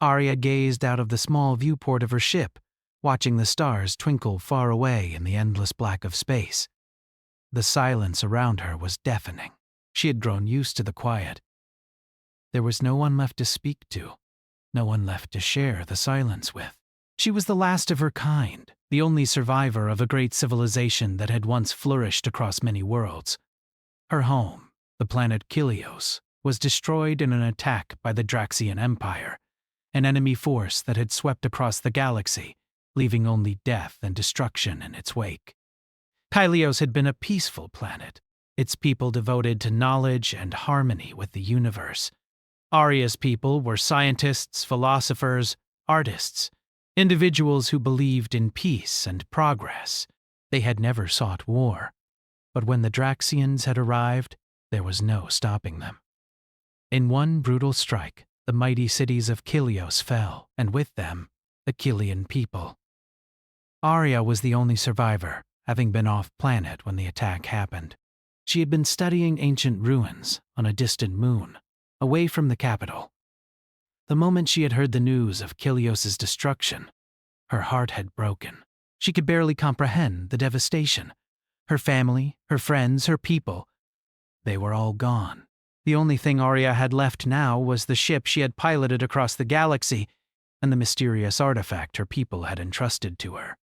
Arya gazed out of the small viewport of her ship, watching the stars twinkle far away in the endless black of space. The silence around her was deafening. She had grown used to the quiet. There was no one left to speak to, no one left to share the silence with. She was the last of her kind, the only survivor of a great civilization that had once flourished across many worlds. Her home, the planet Kilios, was destroyed in an attack by the Draxian Empire, an enemy force that had swept across the galaxy, leaving only death and destruction in its wake. Kilios had been a peaceful planet, its people devoted to knowledge and harmony with the universe. Arya's people were scientists, philosophers, artists, individuals who believed in peace and progress. They had never sought war. But when the Draxians had arrived, there was no stopping them. In one brutal strike, the mighty cities of Kilios fell, and with them, the Kilian people. Arya was the only survivor, having been off-planet when the attack happened. She had been studying ancient ruins on a distant moon, away from the capital. The moment she had heard the news of Kilios' destruction, her heart had broken. She could barely comprehend the devastation. Her family, her friends, her people, they were all gone. The only thing Arya had left now was the ship she had piloted across the galaxy and the mysterious artifact her people had entrusted to her.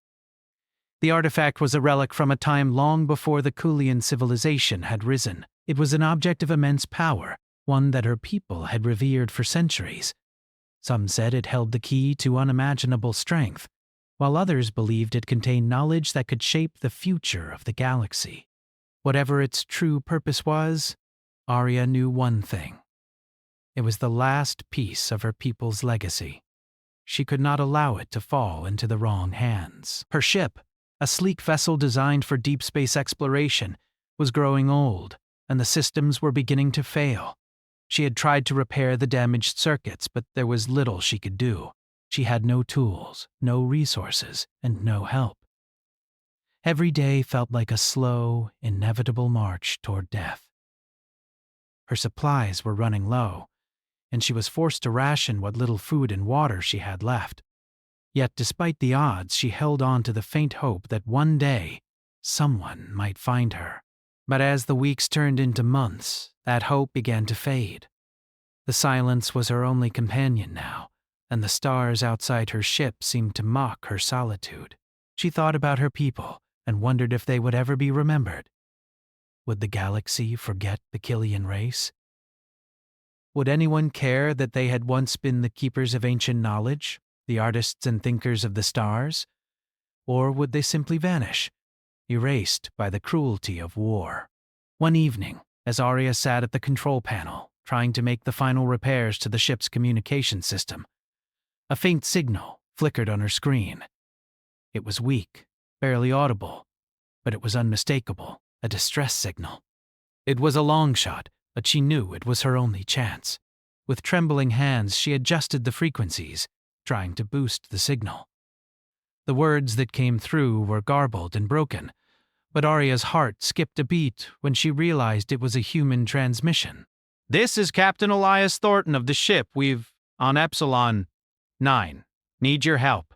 The artifact was a relic from a time long before the Kulian civilization had risen. It was an object of immense power, one that her people had revered for centuries. Some said it held the key to unimaginable strength, while others believed it contained knowledge that could shape the future of the galaxy. Whatever its true purpose was, Arya knew one thing. It was the last piece of her people's legacy. She could not allow it to fall into the wrong hands. Her ship, a sleek vessel designed for deep space exploration, was growing old, and the systems were beginning to fail. She had tried to repair the damaged circuits, but there was little she could do. She had no tools, no resources, and no help. Every day felt like a slow, inevitable march toward death. Her supplies were running low, and she was forced to ration what little food and water she had left. Yet despite the odds, she held on to the faint hope that one day, someone might find her. But as the weeks turned into months, that hope began to fade. The silence was her only companion now, and the stars outside her ship seemed to mock her solitude. She thought about her people and wondered if they would ever be remembered. Would the galaxy forget the Kilian race? Would anyone care that they had once been the keepers of ancient knowledge, the artists and thinkers of the stars? Or would they simply vanish, erased by the cruelty of war? One evening, as Arya sat at the control panel, trying to make the final repairs to the ship's communication system, a faint signal flickered on her screen. It was weak, barely audible, but it was unmistakable, a distress signal. It was a long shot, but she knew it was her only chance. With trembling hands, she adjusted the frequencies, trying to boost the signal. The words that came through were garbled and broken, but Arya's heart skipped a beat when she realized it was a human transmission. "This is Captain Elias Thornton of the ship. We've on Epsilon 9. Need your help.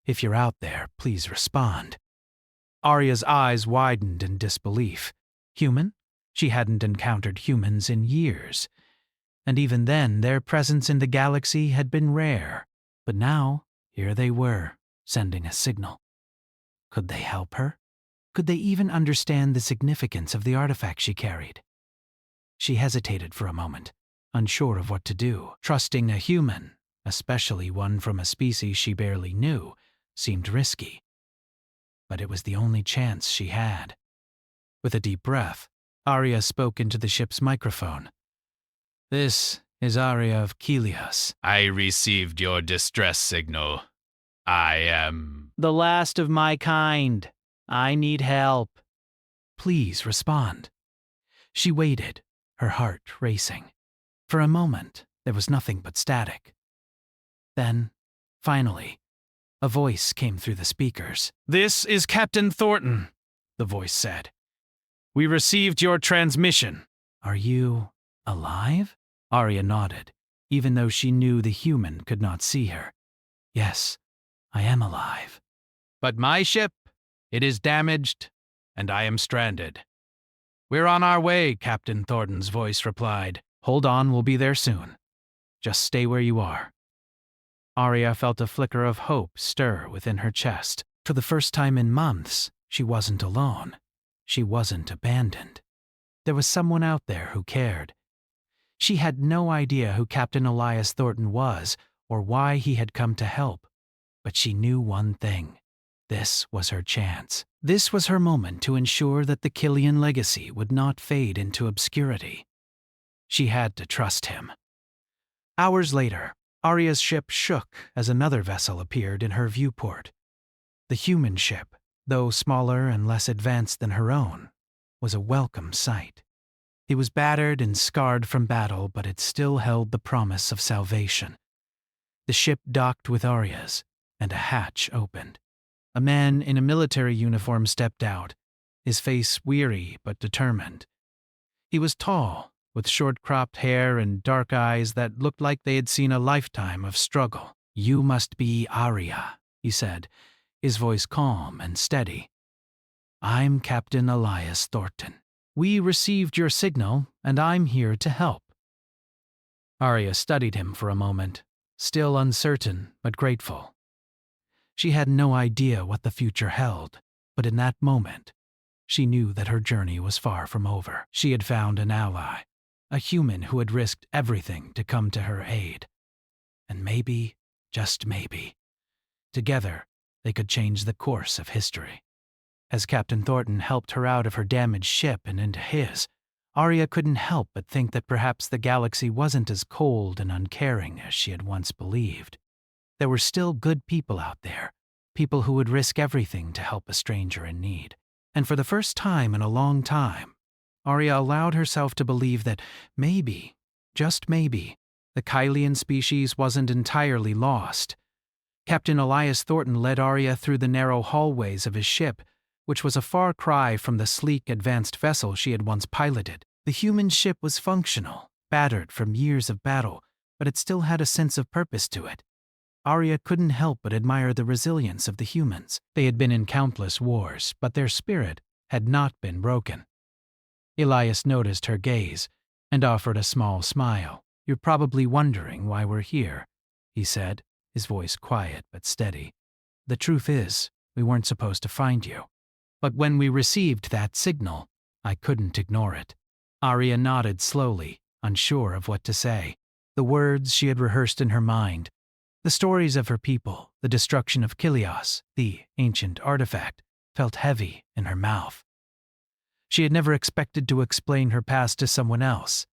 If you're out there, please respond." Arya's eyes widened in disbelief. Human? She hadn't encountered humans in years. And even then, their presence in the galaxy had been rare. But now, here they were, sending a signal. Could they help her? Could they even understand the significance of the artifact she carried? She hesitated for a moment, unsure of what to do. Trusting a human, especially one from a species she barely knew, seemed risky. But it was the only chance she had. With a deep breath, Arya spoke into the ship's microphone. "This is Arya of Kilios. I received your distress signal. I am the last of my kind. I need help. Please respond." She waited, her heart racing. For a moment, there was nothing but static. Then, finally, a voice came through the speakers. "This is Captain Thornton," the voice said. "We received your transmission." "Are you alive?" Arya nodded. even though she knew the human could not see her. Yes, I am alive. But my ship, it is damaged, and I am stranded. We're on our way, Captain Thornton's voice replied. Hold on, we'll be there soon. Just stay where you are. Arya felt a flicker of hope stir within her chest. For the first time in months, she wasn't alone. She wasn't abandoned. There was someone out there who cared. She had no idea who Captain Elias Thornton was or why he had come to help, but she knew one thing. This was her chance. This was her moment to ensure that the Killian legacy would not fade into obscurity. She had to trust him. Hours later, Arya's ship shook as another vessel appeared in her viewport. The human ship, though smaller and less advanced than her own, was a welcome sight. It was battered and scarred from battle, but it still held the promise of salvation. The ship docked with Arya's, and a hatch opened. A man in a military uniform stepped out, his face weary but determined. He was tall, with short-cropped hair and dark eyes that looked like they had seen a lifetime of struggle. "You must be Arya," he said, his voice calm and steady. "I'm Captain Elias Thornton. We received your signal, and I'm here to help." Arya studied him for a moment, still uncertain but grateful. She had no idea what the future held, but in that moment, she knew that her journey was far from over. She had found an ally, a human who had risked everything to come to her aid. And maybe, just maybe, together they could change the course of history. As Captain Thornton helped her out of her damaged ship and into his, Arya couldn't help but think that perhaps the galaxy wasn't as cold and uncaring as she had once believed. There were still good people out there, people who would risk everything to help a stranger in need. And for the first time in a long time, Arya allowed herself to believe that maybe, just maybe, the Kylian species wasn't entirely lost. Captain Elias Thornton led Arya through the narrow hallways of his ship, which was a far cry from the sleek, advanced vessel she had once piloted. The human ship was functional, battered from years of battle, but it still had a sense of purpose to it. Arya couldn't help but admire the resilience of the humans. They had been in countless wars, but their spirit had not been broken. Elias noticed her gaze and offered a small smile. "You're probably wondering why we're here," he said, his voice quiet but steady. "The truth is, we weren't supposed to find you. But when we received that signal, I couldn't ignore it." Arya nodded slowly, unsure of what to say. The words she had rehearsed in her mind, the stories of her people, the destruction of Kilios, the ancient artifact, felt heavy in her mouth. She had never expected to explain her past to someone else,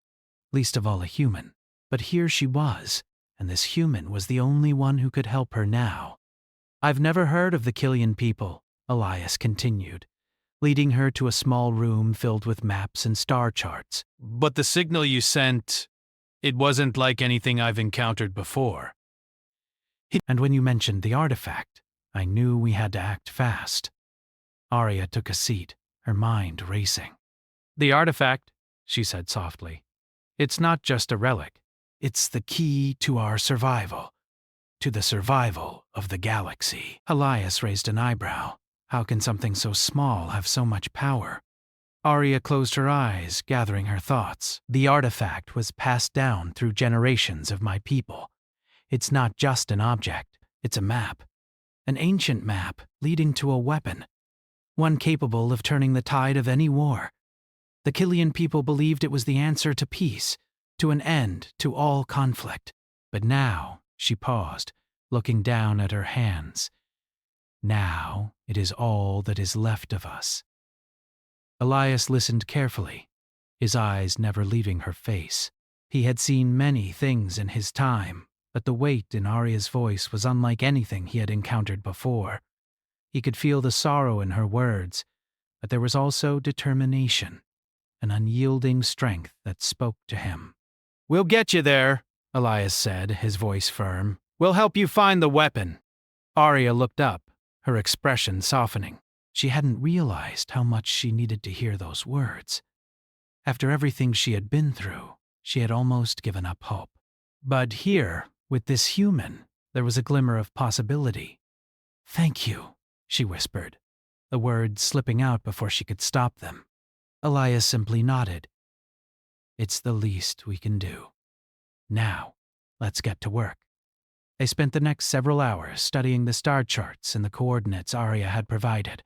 least of all a human. But here she was, and this human was the only one who could help her now. "I've never heard of the Killian people," Elias continued, leading her to a small room filled with maps and star charts. "But the signal you sent, it wasn't like anything I've encountered before." "And when you mentioned the artifact, I knew we had to act fast." Arya took a seat, her mind racing. "The artifact," she said softly, "it's not just a relic. It's the key to our survival, to the survival of the galaxy." Elias raised an eyebrow. How can something so small have so much power? Arya closed her eyes, gathering her thoughts. "The artifact was passed down through generations of my people. It's not just an object, it's a map. An ancient map leading to a weapon. One capable of turning the tide of any war. The Killian people believed it was the answer to peace, to an end to all conflict. But now," she paused, looking down at her hands, "now it is all that is left of us." Elias listened carefully, his eyes never leaving her face. He had seen many things in his time, but the weight in Arya's voice was unlike anything he had encountered before. He could feel the sorrow in her words, but there was also determination, an unyielding strength that spoke to him. "We'll get you there," Elias said, his voice firm. "We'll help you find the weapon." Arya looked up, her expression softening. She hadn't realized how much she needed to hear those words. After everything she had been through, she had almost given up hope. But here, with this human, there was a glimmer of possibility. "Thank you," she whispered, the words slipping out before she could stop them. Elias simply nodded. "It's the least we can do. Now, let's get to work." They spent the next several hours studying the star charts and the coordinates Arya had provided.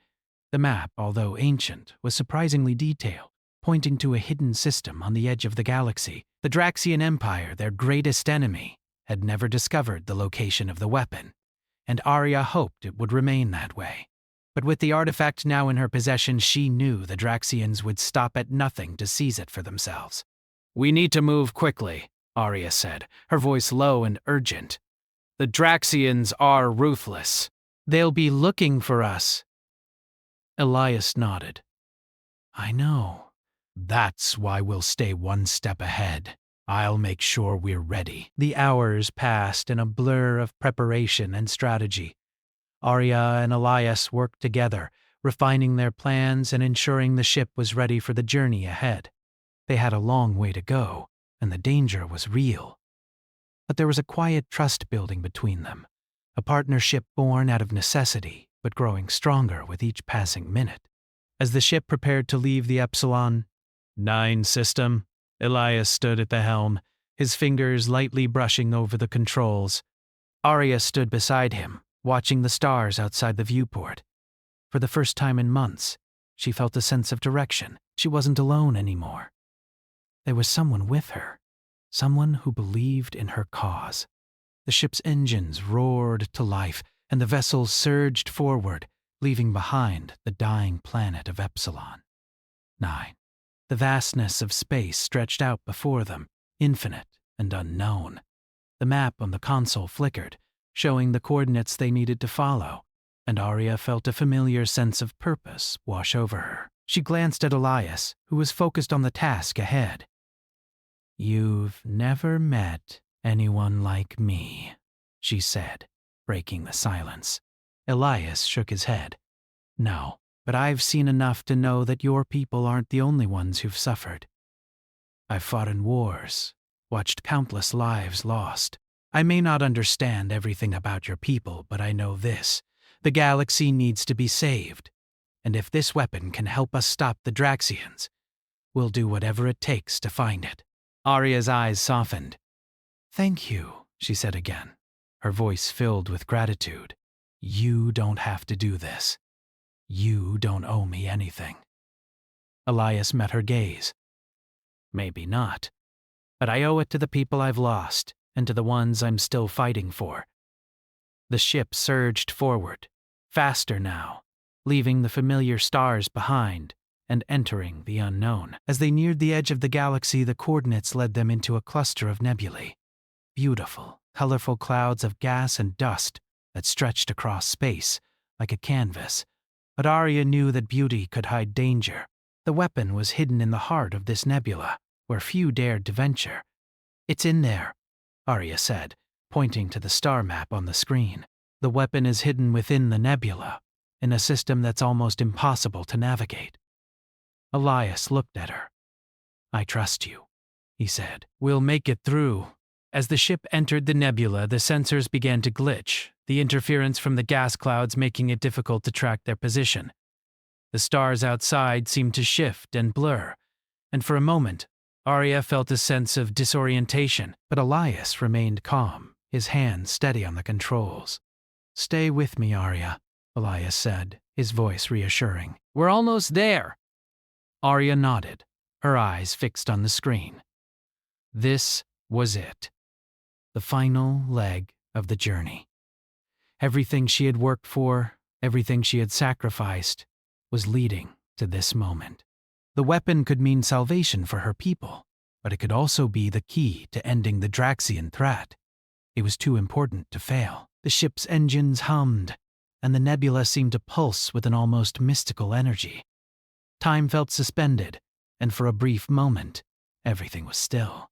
The map, although ancient, was surprisingly detailed, pointing to a hidden system on the edge of the galaxy. The Draxian Empire, their greatest enemy, had never discovered the location of the weapon, and Arya hoped it would remain that way. But with the artifact now in her possession, she knew the Draxians would stop at nothing to seize it for themselves. "We need to move quickly," Arya said, her voice low and urgent. "The Draxians are ruthless. They'll be looking for us." Elias nodded. "I know. That's why we'll stay one step ahead. I'll make sure we're ready." The hours passed in a blur of preparation and strategy. Arya and Elias worked together, refining their plans and ensuring the ship was ready for the journey ahead. They had a long way to go, and the danger was real. But there was a quiet trust building between them, a partnership born out of necessity, but growing stronger with each passing minute. As the ship prepared to leave the Epsilon 9 system, Elias stood at the helm, his fingers lightly brushing over the controls. Arya stood beside him, watching the stars outside the viewport. For the first time in months, she felt a sense of direction. She wasn't alone anymore. There was someone with her, someone who believed in her cause. The ship's engines roared to life, and the vessel surged forward, leaving behind the dying planet of Epsilon 9. The vastness of space stretched out before them, infinite and unknown. The map on the console flickered, showing the coordinates they needed to follow, and Arya felt a familiar sense of purpose wash over her. She glanced at Elias, who was focused on the task ahead. "You've never met anyone like me," she said, breaking the silence. Elias shook his head. "No, but I've seen enough to know that your people aren't the only ones who've suffered. I've fought in wars, watched countless lives lost. I may not understand everything about your people, but I know this. The galaxy needs to be saved. And if this weapon can help us stop the Draxians, we'll do whatever it takes to find it." Arya's eyes softened. "Thank you," she said again, her voice filled with gratitude. "You don't have to do this. You don't owe me anything." Elias met her gaze. "Maybe not. But I owe it to the people I've lost, and to the ones I'm still fighting for." The ship surged forward, faster now, leaving the familiar stars behind and entering the unknown. As they neared the edge of the galaxy, the coordinates led them into a cluster of nebulae. Beautiful, colorful clouds of gas and dust that stretched across space like a canvas. But Arya knew that beauty could hide danger. The weapon was hidden in the heart of this nebula, where few dared to venture. "It's in there," Arya said, pointing to the star map on the screen. "The weapon is hidden within the nebula, in a system that's almost impossible to navigate." Elias looked at her. "I trust you," he said. "We'll make it through." As the ship entered the nebula, the sensors began to glitch, the interference from the gas clouds making it difficult to track their position. The stars outside seemed to shift and blur, and for a moment, Arya felt a sense of disorientation, but Elias remained calm, his hands steady on the controls. "Stay with me, Arya," Elias said, his voice reassuring. "We're almost there." Arya nodded, her eyes fixed on the screen. This was it. The final leg of the journey. Everything she had worked for, everything she had sacrificed, was leading to this moment. The weapon could mean salvation for her people, but it could also be the key to ending the Draxian threat. It was too important to fail. The ship's engines hummed, and the nebula seemed to pulse with an almost mystical energy. Time felt suspended, and for a brief moment, everything was still.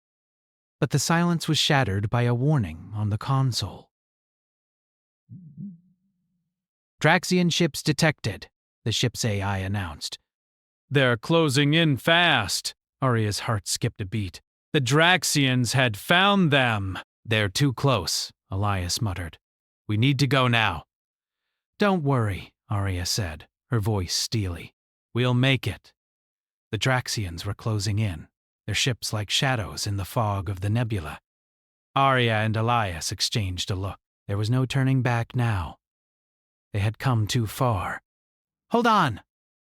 But the silence was shattered by a warning on the console. "Draxian ships detected," the ship's AI announced. "They're closing in fast." Arya's heart skipped a beat. "The Draxians had found them." They're too close, Elias muttered. We need to go now. Don't worry, Arya said, her voice steely. We'll make it. The Draxians were closing in, their ships like shadows in the fog of the nebula. Arya and Elias exchanged a look. There was no turning back now. They had come too far. Hold on,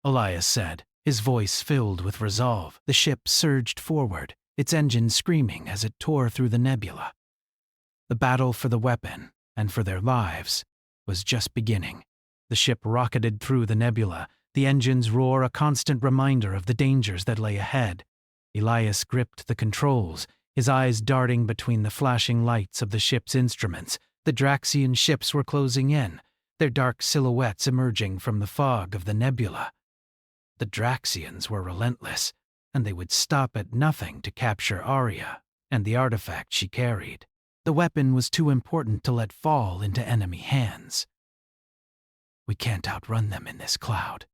Elias said, his voice filled with resolve. The ship surged forward, its engine screaming as it tore through the nebula. The battle for the weapon, and for their lives, was just beginning. The ship rocketed through the nebula, the engine's roar a constant reminder of the dangers that lay ahead. Elias gripped the controls, his eyes darting between the flashing lights of the ship's instruments. The Draxian ships were closing in, their dark silhouettes emerging from the fog of the nebula. The Draxians were relentless, and they would stop at nothing to capture Arya and the artifact she carried. The weapon was too important to let fall into enemy hands. We can't outrun them in this cloud,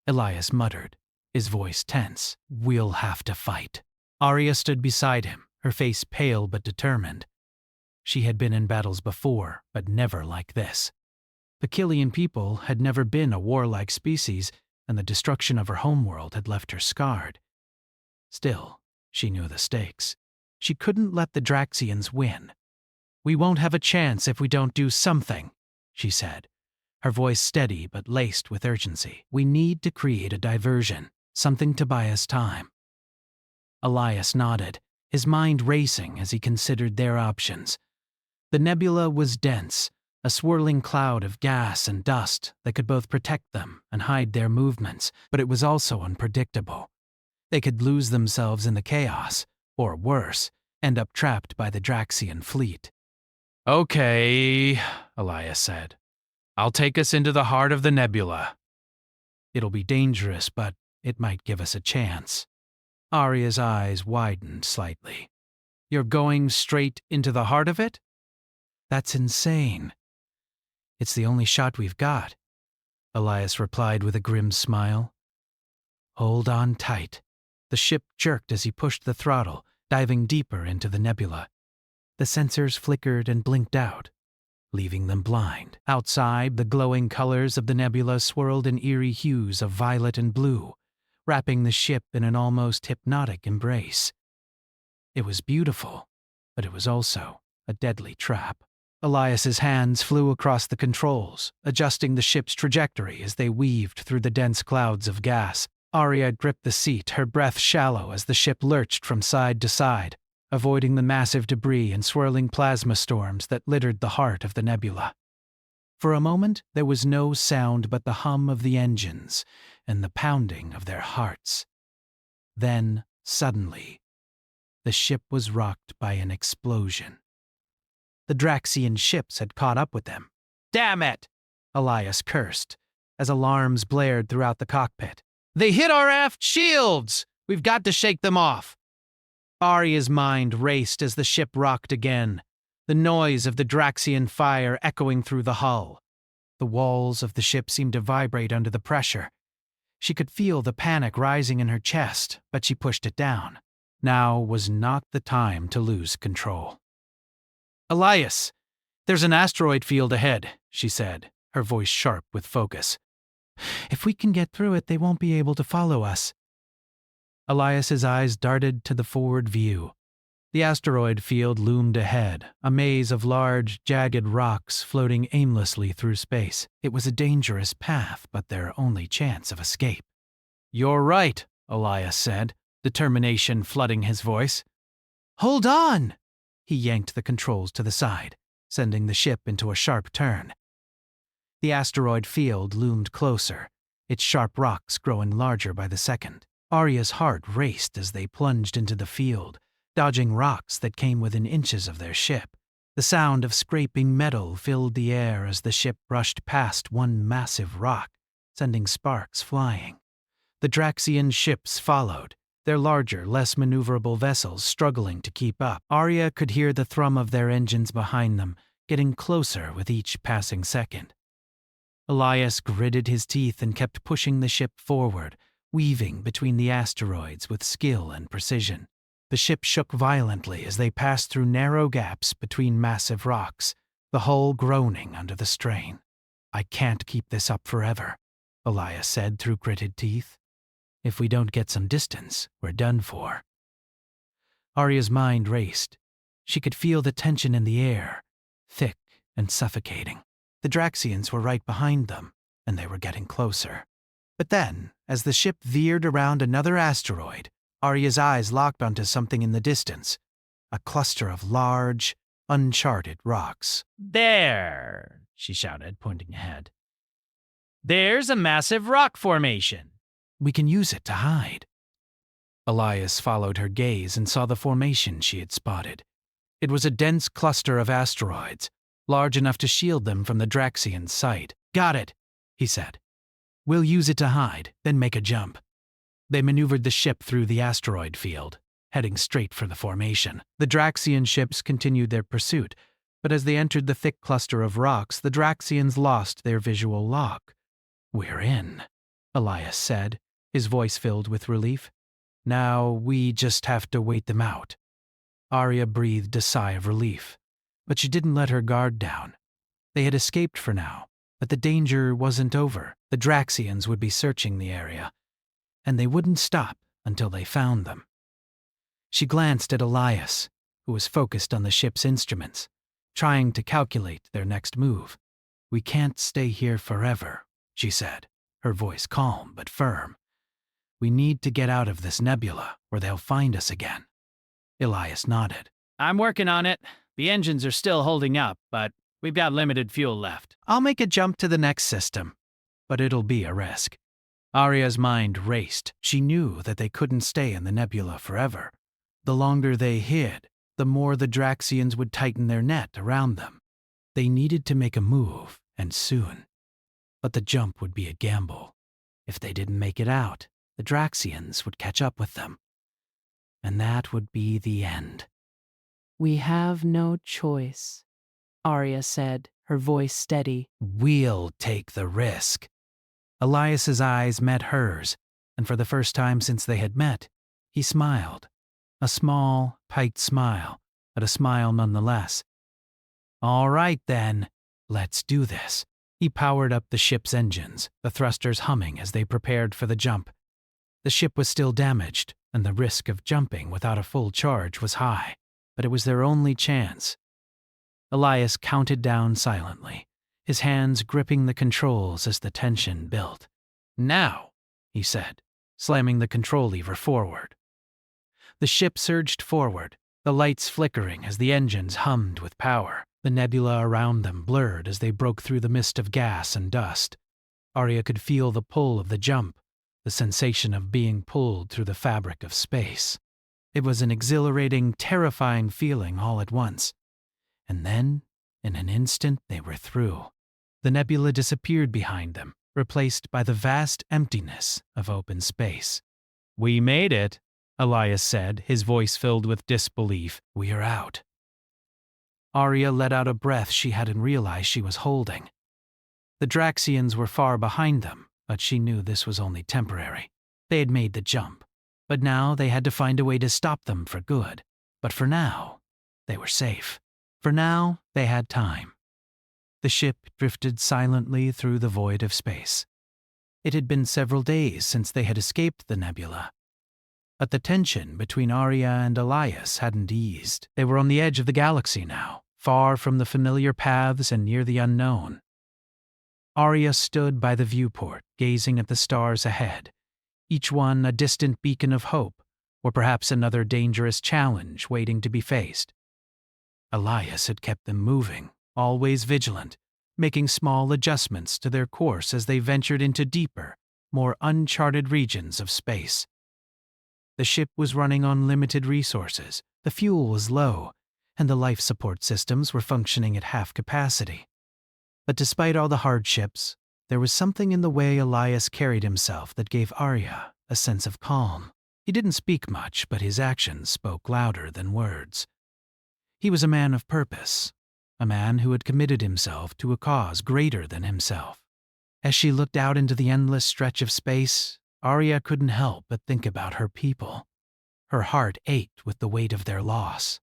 Elias muttered, his voice tense. We'll have to fight. Arya stood beside him, her face pale but determined. She had been in battles before, but never like this. The Killian people had never been a warlike species, and the destruction of her homeworld had left her scarred. Still, she knew the stakes. She couldn't let the Draxians win. We won't have a chance if we don't do something, she said, her voice steady but laced with urgency. We need to create a diversion, something to buy us time. Elias nodded, his mind racing as he considered their options. The nebula was dense, a swirling cloud of gas and dust that could both protect them and hide their movements, but it was also unpredictable. They could lose themselves in the chaos, or worse, end up trapped by the Draxian fleet. Okay, Elias said. I'll take us into the heart of the nebula. It'll be dangerous, but it might give us a chance. Arya's eyes widened slightly. You're going straight into the heart of it? That's insane. It's the only shot we've got, Elias replied with a grim smile. Hold on tight. The ship jerked as he pushed the throttle, diving deeper into the nebula. The sensors flickered and blinked out, leaving them blind. Outside, the glowing colors of the nebula swirled in eerie hues of violet and blue, wrapping the ship in an almost hypnotic embrace. It was beautiful, but it was also a deadly trap. Elias's hands flew across the controls, adjusting the ship's trajectory as they weaved through the dense clouds of gas. Arya gripped the seat, her breath shallow as the ship lurched from side to side, avoiding the massive debris and swirling plasma storms that littered the heart of the nebula. For a moment, there was no sound but the hum of the engines and the pounding of their hearts. Then, suddenly, the ship was rocked by an explosion. The Draxian ships had caught up with them. Damn it! Elias cursed, as alarms blared throughout the cockpit. They hit our aft shields! We've got to shake them off! Arya's mind raced as the ship rocked again, the noise of the Draxian fire echoing through the hull. The walls of the ship seemed to vibrate under the pressure. She could feel the panic rising in her chest, but she pushed it down. Now was not the time to lose control. Elias, there's an asteroid field ahead, she said, her voice sharp with focus. If we can get through it, they won't be able to follow us. Elias's eyes darted to the forward view. The asteroid field loomed ahead, a maze of large, jagged rocks floating aimlessly through space. It was a dangerous path, but their only chance of escape. You're right, Elias said, determination flooding his voice. Hold on! He yanked the controls to the side, sending the ship into a sharp turn. The asteroid field loomed closer, its sharp rocks growing larger by the second. Arya's heart raced as they plunged into the field, dodging rocks that came within inches of their ship. The sound of scraping metal filled the air as the ship brushed past one massive rock, sending sparks flying. The Draxian ships followed, their larger, less maneuverable vessels struggling to keep up. Arya could hear the thrum of their engines behind them, getting closer with each passing second. Elias gritted his teeth and kept pushing the ship forward, weaving between the asteroids with skill and precision. The ship shook violently as they passed through narrow gaps between massive rocks, the hull groaning under the strain. "I can't keep this up forever," Elias said through gritted teeth. "If we don't get some distance, we're done for." Arya's mind raced. She could feel the tension in the air, thick and suffocating. The Draxians were right behind them, and they were getting closer. But then, as the ship veered around another asteroid, Arya's eyes locked onto something in the distance, a cluster of large, uncharted rocks. "There," she shouted, pointing ahead. "There's a massive rock formation." "We can use it to hide." Elias followed her gaze and saw the formation she had spotted. It was a dense cluster of asteroids, large enough to shield them from the Draxian sight. "Got it," he said. "We'll use it to hide, then make a jump." They maneuvered the ship through the asteroid field, heading straight for the formation. The Draxian ships continued their pursuit, but as they entered the thick cluster of rocks, the Draxians lost their visual lock. "We're in," Elias said, his voice filled with relief. "Now we just have to wait them out." Arya breathed a sigh of relief, but she didn't let her guard down. They had escaped for now, but the danger wasn't over. The Draxians would be searching the area, and they wouldn't stop until they found them. She glanced at Elias, who was focused on the ship's instruments, trying to calculate their next move. "We can't stay here forever," she said, her voice calm but firm. "We need to get out of this nebula, or they'll find us again." Elias nodded. "I'm working on it. The engines are still holding up, but we've got limited fuel left." "I'll make a jump to the next system, but it'll be a risk." Arya's mind raced. She knew that they couldn't stay in the nebula forever. The longer they hid, the more the Draxians would tighten their net around them. They needed to make a move, and soon. But the jump would be a gamble. If they didn't make it out, the Draxians would catch up with them. And that would be the end. "We have no choice," Arya said, her voice steady. "We'll take the risk." Elias's eyes met hers, and for the first time since they had met, he smiled. A small, tight smile, but a smile nonetheless. "All right then, let's do this." He powered up the ship's engines, the thrusters humming as they prepared for the jump. The ship was still damaged, and the risk of jumping without a full charge was high, but it was their only chance. Elias counted down silently, his hands gripping the controls as the tension built. "Now," he said, slamming the control lever forward. The ship surged forward, the lights flickering as the engines hummed with power. The nebula around them blurred as they broke through the mist of gas and dust. Arya could feel the pull of the jump, the sensation of being pulled through the fabric of space. It was an exhilarating, terrifying feeling all at once. And then, in an instant, they were through. The nebula disappeared behind them, replaced by the vast emptiness of open space. "We made it," Elias said, his voice filled with disbelief. "We are out." Arya let out a breath she hadn't realized she was holding. The Draxians were far behind them, but she knew this was only temporary. They had made the jump, but now they had to find a way to stop them for good. But for now, they were safe. For now, they had time. The ship drifted silently through the void of space. It had been several days since they had escaped the nebula. But the tension between Arya and Elias hadn't eased. They were on the edge of the galaxy now, far from the familiar paths and near the unknown. Arya stood by the viewport, gazing at the stars ahead, each one a distant beacon of hope, or perhaps another dangerous challenge waiting to be faced. Elias had kept them moving, always vigilant, making small adjustments to their course as they ventured into deeper, more uncharted regions of space. The ship was running on limited resources, the fuel was low, and the life support systems were functioning at half capacity. But despite all the hardships, there was something in the way Elias carried himself that gave Arya a sense of calm. He didn't speak much, but his actions spoke louder than words. He was a man of purpose, a man who had committed himself to a cause greater than himself. As she looked out into the endless stretch of space, Arya couldn't help but think about her people. Her heart ached with the weight of their loss.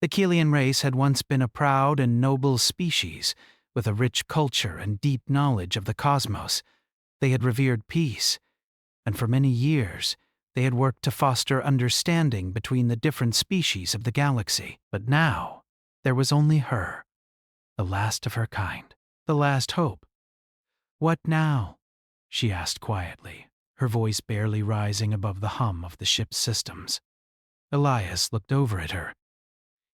The Kelian race had once been a proud and noble species, with a rich culture and deep knowledge of the cosmos. They had revered peace, and for many years they had worked to foster understanding between the different species of the galaxy. But now, there was only her, the last of her kind, the last hope. "What now?" she asked quietly, her voice barely rising above the hum of the ship's systems. Elias looked over at her.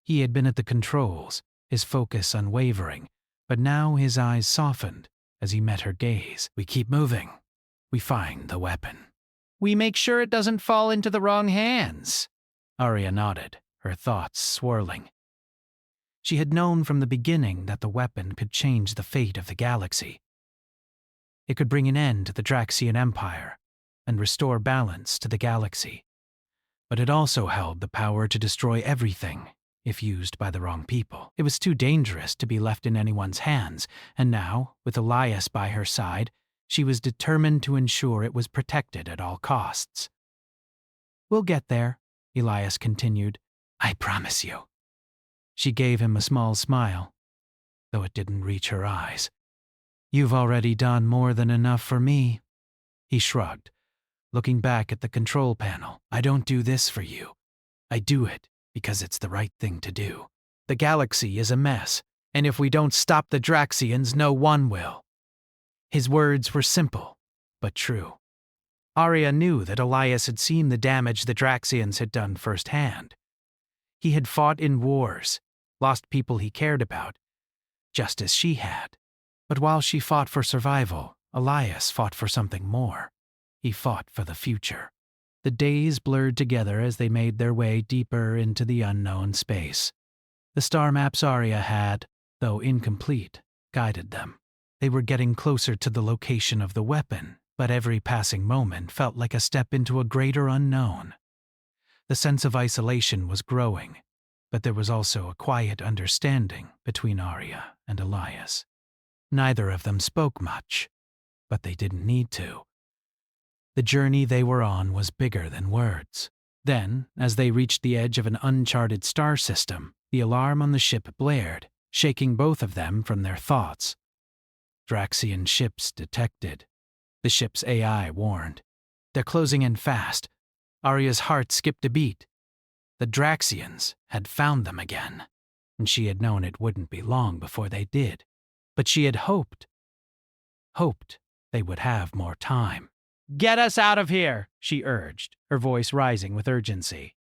He had been at the controls, his focus unwavering, but now his eyes softened as he met her gaze. "We keep moving. We find the weapon. We make sure it doesn't fall into the wrong hands." Arya nodded, her thoughts swirling. She had known from the beginning that the weapon could change the fate of the galaxy. It could bring an end to the Draxian Empire and restore balance to the galaxy. But it also held the power to destroy everything if used by the wrong people. It was too dangerous to be left in anyone's hands, and now, with Elias by her side, she was determined to ensure it was protected at all costs. "We'll get there," Elias continued. "I promise you." She gave him a small smile, though it didn't reach her eyes. "You've already done more than enough for me." He shrugged, looking back at the control panel. "I don't do this for you. I do it because it's the right thing to do. The galaxy is a mess, and if we don't stop the Draxians, no one will." His words were simple, but true. Arya knew that Elias had seen the damage the Draxians had done firsthand. He had fought in wars, lost people he cared about, just as she had. But while she fought for survival, Elias fought for something more. He fought for the future. The days blurred together as they made their way deeper into the unknown space. The star maps Arya had, though incomplete, guided them. They were getting closer to the location of the weapon, but every passing moment felt like a step into a greater unknown. The sense of isolation was growing, but there was also a quiet understanding between Arya and Elias. Neither of them spoke much, but they didn't need to. The journey they were on was bigger than words. Then, as they reached the edge of an uncharted star system, the alarm on the ship blared, shaking both of them from their thoughts. Draxian ships detected. The ship's AI warned. "They're closing in fast." Arya's heart skipped a beat. The Draxians had found them again, and she had known it wouldn't be long before they did. But she had hoped they would have more time. "Get us out of here," she urged, her voice rising with urgency.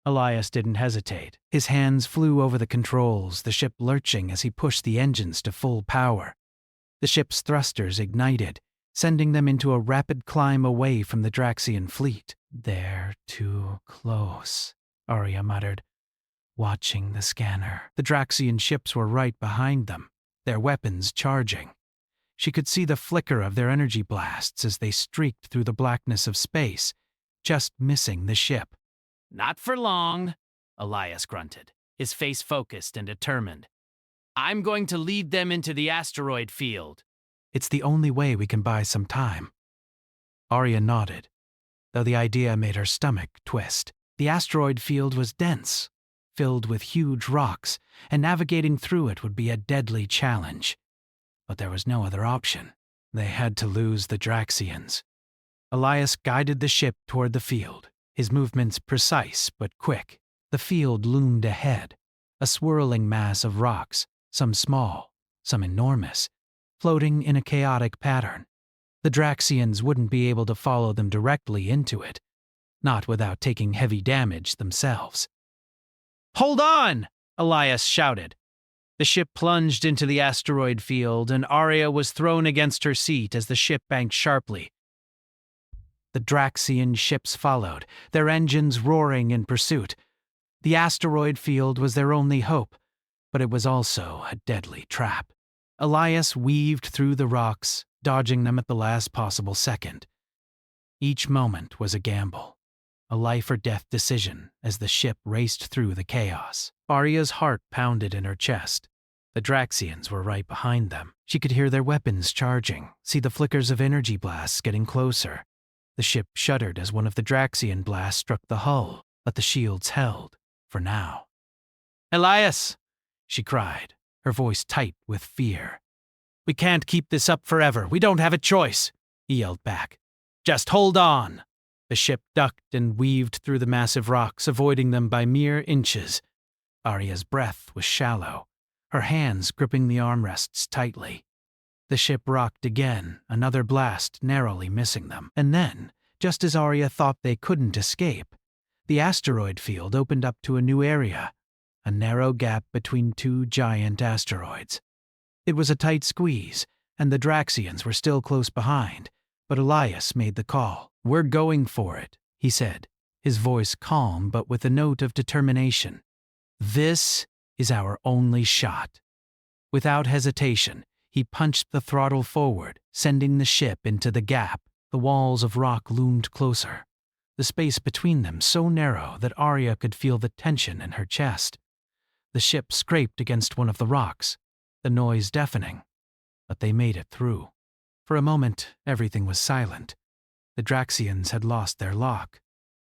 Elias didn't hesitate. His hands flew over the controls, the ship lurching as he pushed the engines to full power. The ship's thrusters ignited, sending them into a rapid climb away from the Draxian fleet. "They're too close," Arya muttered, watching the scanner. The Draxian ships were right behind them, their weapons charging. She could see the flicker of their energy blasts as they streaked through the blackness of space, just missing the ship. "Not for long," Elias grunted, his face focused and determined. "I'm going to lead them into the asteroid field." "It's the only way we can buy some time." Arya nodded, though the idea made her stomach twist. The asteroid field was dense, filled with huge rocks, and navigating through it would be a deadly challenge. But there was no other option. They had to lose the Draxians. Elias guided the ship toward the field, his movements precise but quick. The field loomed ahead, a swirling mass of rocks, some small, some enormous, floating in a chaotic pattern. The Draxians wouldn't be able to follow them directly into it, not without taking heavy damage themselves. "Hold on!" Elias shouted. The ship plunged into the asteroid field, and Arya was thrown against her seat as the ship banked sharply. The Draxian ships followed, their engines roaring in pursuit. The asteroid field was their only hope, but it was also a deadly trap. Elias weaved through the rocks, dodging them at the last possible second. Each moment was a gamble, a life-or-death decision as the ship raced through the chaos. Arya's heart pounded in her chest. The Draxians were right behind them. She could hear their weapons charging, see the flickers of energy blasts getting closer. The ship shuddered as one of the Draxian blasts struck the hull. but the shields held, for now. Elias, She cried, her voice tight with fear. we can't keep this up forever. We don't have a choice, he yelled back. Just hold on. The ship ducked and weaved through the massive rocks, avoiding them by mere inches. Arya's breath was shallow, her hands gripping the armrests tightly. The ship rocked again, another blast narrowly missing them. And then, just as Arya thought they couldn't escape, the asteroid field opened up to a new area, a narrow gap between two giant asteroids. It was a tight squeeze, and the Draxians were still close behind, but Elias made the call. "We're going for it," he said, his voice calm but with a note of determination. "This is our only shot." Without hesitation, he punched the throttle forward, sending the ship into the gap. The walls of rock loomed closer, the space between them so narrow that Arya could feel the tension in her chest. The ship scraped against one of the rocks, the noise deafening, but they made it through. For a moment, everything was silent. The Draxians had lost their lock.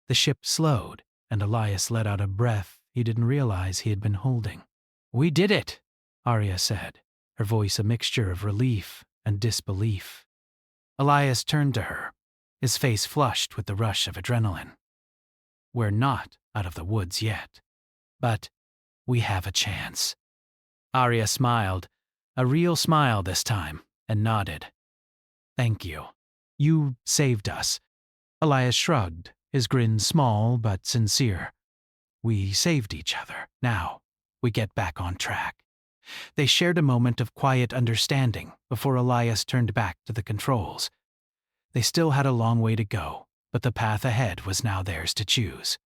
The ship slowed, and Elias let out a breath he didn't realize he had been holding. "We did it," Arya said, her voice a mixture of relief and disbelief. Elias turned to her, his face flushed with the rush of adrenaline. "We're not out of the woods yet, but we have a chance." Arya smiled, a real smile this time, and nodded. "Thank you. You saved us." Elias shrugged, his grin small but sincere. "We saved each other. Now, we get back on track." They shared a moment of quiet understanding before Elias turned back to the controls. They still had a long way to go, but the path ahead was now theirs to choose.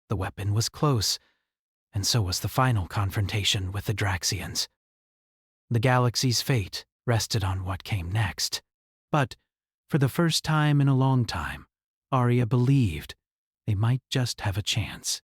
The weapon was close, and so was the final confrontation with the Draxians. The galaxy's fate rested on what came next. But, for the first time in a long time, Arya believed they might just have a chance.